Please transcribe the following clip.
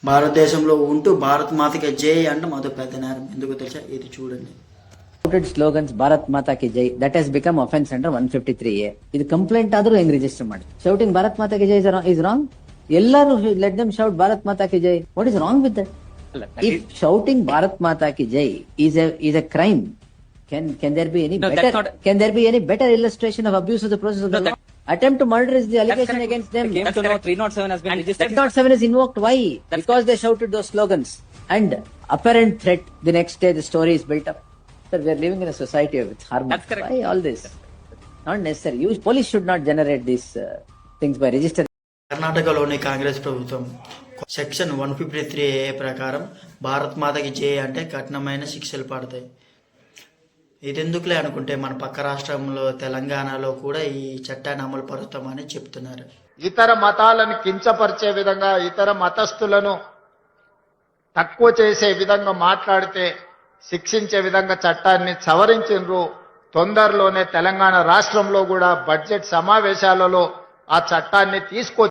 భారతదేశంలో ఉంటూ భారత్ మాతకి జై అంటే అదో పెద్ద నేరం. ఎందుకు తెలుసా? ఇది చూడండి. Slogans Bharat Mata ki Jai, that has become offense under 153A. This complaint ಆದರೂ ಹೆಂಗ್ ರಿಜಿಸ್ಟರ್ ಮಾಡಿ? Shouting Bharat Mata ki Jai is wrong. ಎಲ್ಲರೂ let them shout Bharat Mata ki Jai. What is wrong with that? If shouting Bharat Mata ki Jai is a crime, can there be any can there be any better illustration of abuse of the process of the law? Attempt to murder is the allegation against them. Came to know 307 has been registered. 307 is invoked. Why? Because they shouted those slogans. And apparent threat, the next day the story is built up. Sir, we are living in a society with harmony. That's correct. Why all this? Not necessary. Police should not generate these things by registering. కర్ణాటకలోని కాంగ్రెస్ ప్రభుత్వం section 153A ప్రకారం భారత్ మాతకి జై అంటే కఠినమైన శిక్షలు పడతాయి. ఇదెందుకులే అనుకుంటే మన పక్క రాష్ట్రంలో తెలంగాణలో కూడా ఈ చట్టాన్ని అమలు పరుస్తామని చెప్తున్నారు. ఇతర మతాలను కించపరిచే విధంగా, ఇతర మతస్థులను తక్కువ చేసే విధంగా మాట్లాడితే శిక్షించే విధంగా చట్టాన్ని సవరించిండ్రు. తొందరలోనే తెలంగాణ రాష్ట్రంలో కూడా బడ్జెట్ సమావేశాలలో ఆ చట్టాన్ని తీసుకొచ్చి